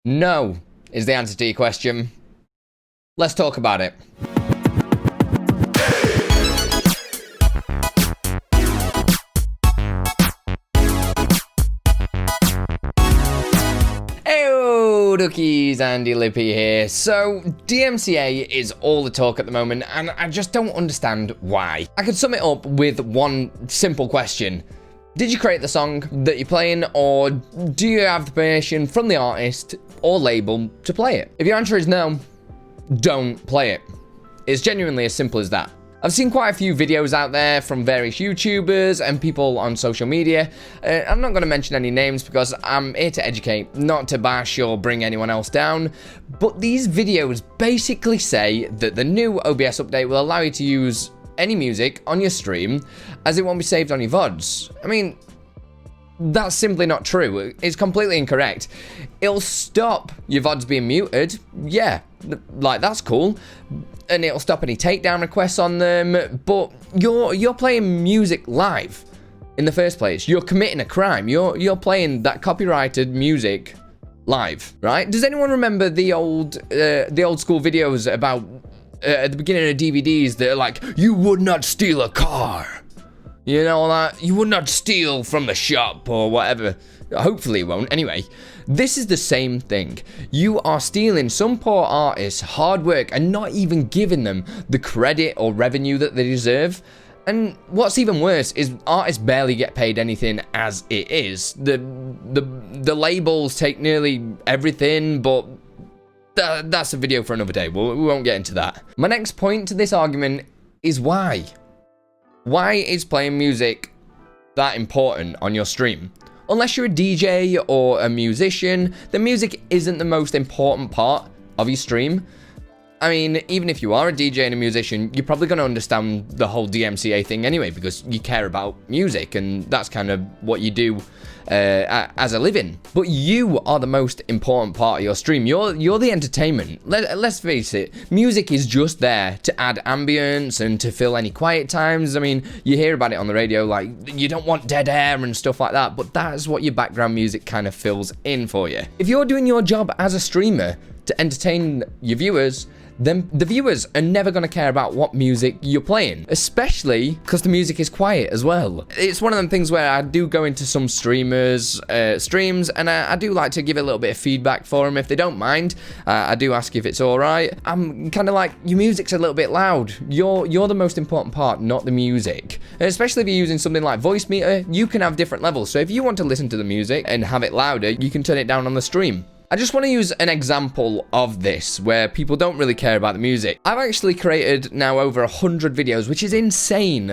No is the answer to your question. Let's talk about it. Hey, Duckies, Andi Lippy here. So, DMCA is all the talk at the moment, and I just don't understand why. I could sum it up with one simple question. Did you create the song that you're playing, or do you have the permission from the artist or label to play it? If your answer is no, don't play it. It's genuinely as simple as that. I've seen quite a few videos out there from various YouTubers and people on social media. I'm not going to mention any names because I'm here to educate, not to bash or bring anyone else down. But these videos basically say that the new OBS update will allow you to use any music on your stream as it won't be saved on your VODs. I mean, that's simply not true. It's completely incorrect. It'll stop your VODs being muted. Yeah, like that's cool. And it'll stop any takedown requests on them. But you're playing music live in the first place. You're committing a crime. You're playing that copyrighted music live, right? Does anyone remember the old school videos about at the beginning of DVDs that are like, you would not steal a car? You know, that you would not steal from the shop or whatever. Hopefully it won't. Anyway, this is the same thing. You are stealing some poor artist's hard work and not even giving them the credit or revenue that they deserve. And what's even worse is artists barely get paid anything as it is. The labels take nearly everything, but that's a video for another day. We won't get into that. My next point to this argument is why. Why is playing music that important on your stream? Unless you're a DJ or a musician, the music isn't the most important part of your stream. I mean, even if you are a DJ and a musician, you're probably going to understand the whole DMCA thing anyway, because you care about music, and that's kind of what you do as a living. But you are the most important part of your stream. You're the entertainment. Let's face it, music is just there to add ambience and to fill any quiet times. I mean, you hear about it on the radio, like, you don't want dead air and stuff like that, but that's what your background music kind of fills in for you. If you're doing your job as a streamer to entertain your viewers, then the viewers are never going to care about what music you're playing, especially because the music is quiet as well. It's one of them things where I do go into some streamers' streams, and I do like to give a little bit of feedback for them if they don't mind. I do ask if it's all right. I'm kind of like, your music's a little bit loud. You're the most important part, not the music. And especially if you're using something like Voice Meter, you can have different levels. So if you want to listen to the music and have it louder, you can turn it down on the stream. I just want to use an example of this where people don't really care about the music. I've actually created now over 100 videos, which is insane.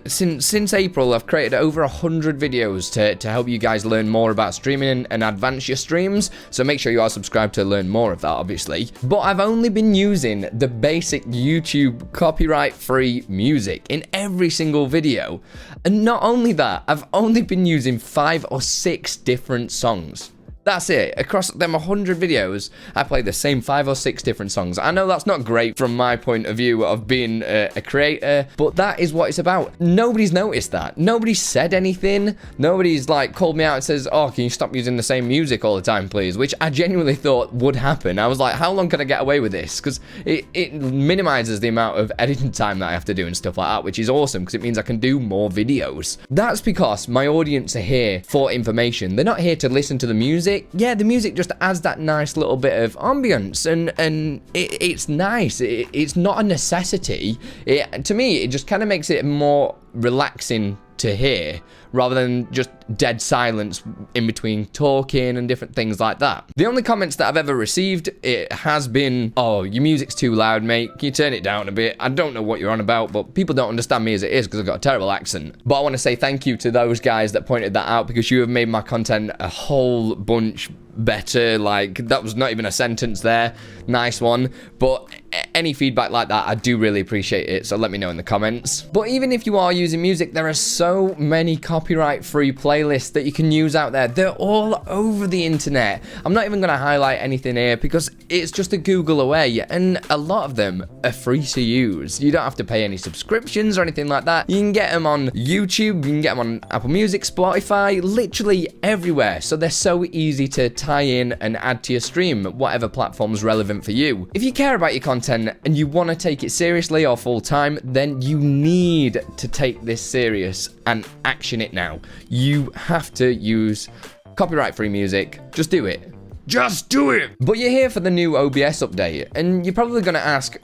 Since April, I've created over 100 videos to help you guys learn more about streaming and advance your streams. So make sure you are subscribed to learn more of that, obviously. But I've only been using the basic YouTube copyright-free music in every single video. And not only that, I've only been using 5 or 6 different songs. That's it. Across them 100 videos, I play the same 5 or 6 different songs. I know that's not great from my point of view of being a creator, but that is what it's about. Nobody's noticed that. Nobody's said anything. Nobody's like called me out and says, oh, can you stop using the same music all the time, please? Which I genuinely thought would happen. I was like, how long can I get away with this? Because it minimizes the amount of editing time that I have to do and stuff like that, which is awesome because it means I can do more videos. That's because my audience are here for information. They're not here to listen to the music. Yeah, the music just adds that nice little bit of ambience, and it's nice. It's not a necessity. To me, it just kind of makes it more relaxing to hear rather than just dead silence in between talking and different things like that. The only comments that I've ever received, it has been, oh, your music's too loud, mate. Can you turn it down a bit? I don't know what you're on about, but people don't understand me as it is because I've got a terrible accent. But I want to say thank you to those guys that pointed that out, because you have made my content a whole bunch better. Like, that was not even a sentence there. Nice one. But any feedback like that, I do really appreciate it, so let me know in the comments. But even if you are using music, there are so many copyright-free playlists that you can use out there. They're all over the internet. I'm not even going to highlight anything here because it's just a Google away, and a lot of them are free to use. You don't have to pay any subscriptions or anything like that. You can get them on YouTube, you can get them on Apple Music, Spotify, literally everywhere. So they're so easy to tie in and add to your stream, whatever platform's relevant for you. If you care about your content and you want to take it seriously or full time, then you need to take this serious and action it now. You have to use copyright-free music. Just do it. Just do it! But you're here for the new OBS update, and you're probably going to ask,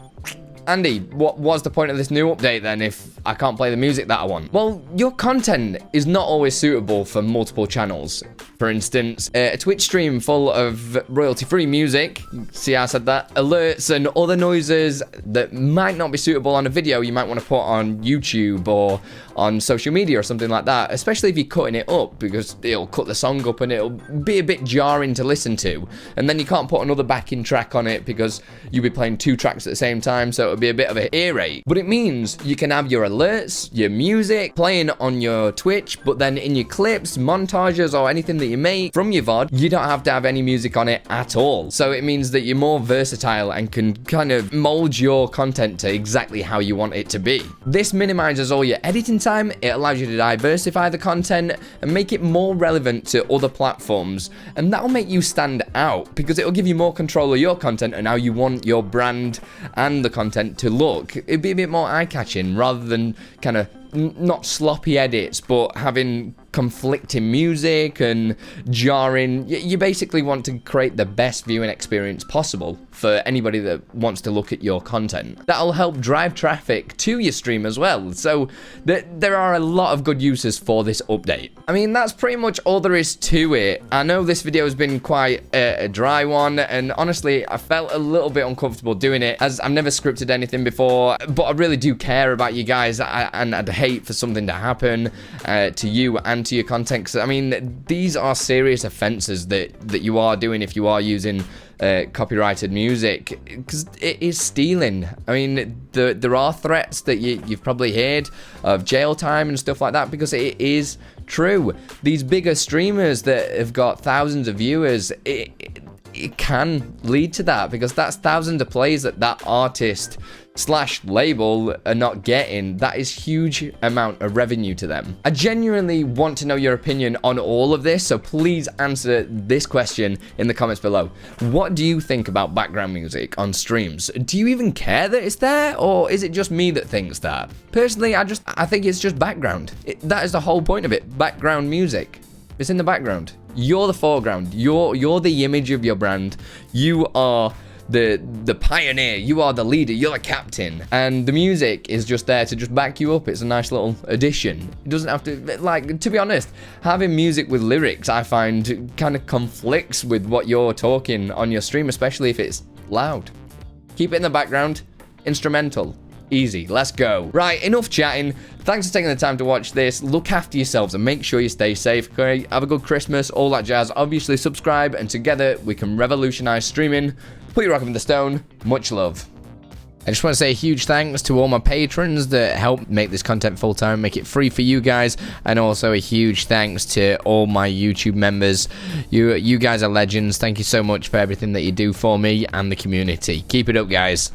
Andy, what was the point of this new update then if I can't play the music that I want? Well, your content is not always suitable for multiple channels. For instance, a Twitch stream full of royalty-free music, see how I said that, alerts and other noises that might not be suitable on a video you might want to put on YouTube or on social media or something like that, especially if you're cutting it up, because it'll cut the song up and it'll be a bit jarring to listen to. And then you can't put another backing track on it because you'll be playing 2 tracks at the same time, so it'll be a bit of an ear rape. But it means you can have your alerts, your music playing on your Twitch, but then in your clips, montages, or anything that you make from your VOD, you don't have to have any music on it at all. So it means that you're more versatile and can kind of mold your content to exactly how you want it to be. This minimizes all your editing time, it allows you to diversify the content and make it more relevant to other platforms, and that'll make you stand out because it'll give you more control of your content and how you want your brand and the content to look. It'd be a bit more eye-catching rather than kind of not sloppy edits, but having conflicting music and jarring. You basically want to create the best viewing experience possible for anybody that wants to look at your content. That'll help drive traffic to your stream as well. So there are a lot of good uses for this update. I mean, that's pretty much all there is to it. I know this video has been quite a dry one, and honestly, I felt a little bit uncomfortable doing it as I've never scripted anything before, but I really do care about you guys, and I'd hate for something to happen to you and to your content, because I mean, these are serious offenses that you are doing if you are using copyrighted music, because it is stealing. I mean, there are threats that you've probably heard of jail time and stuff like that, because it is true. These bigger streamers that have got thousands of viewers, it can lead to that, because that's thousands of plays that artist / label are not getting. That is huge amount of revenue to them. I genuinely want to know your opinion on all of this, so please answer this question in the comments below. What do you think about background music on streams? Do you even care that it's there, or is it just me that thinks that? Personally, I think it's just background. That is the whole point of it. Background music. It's in the background. You're the foreground. You're the image of your brand. You are the pioneer, you are the leader, you're the captain, and the music is just there to just back you up. It's a nice little addition. It doesn't have to, like, to be honest, having music with lyrics I find kind of conflicts with what you're talking on your stream, especially if it's loud. Keep it in the background, instrumental. Easy, let's go. Right, enough chatting. Thanks for taking the time to watch this. Look after yourselves and make sure you stay safe, okay? Have a good Christmas, all that jazz. Obviously, subscribe, and together we can revolutionize streaming. Put your rock in the stone. Much love. I just want to say a huge thanks to all my patrons that help make this content full-time, make it free for you guys, and also a huge thanks to all my YouTube members. You guys are legends. Thank you so much for everything that you do for me and the community. Keep it up, guys.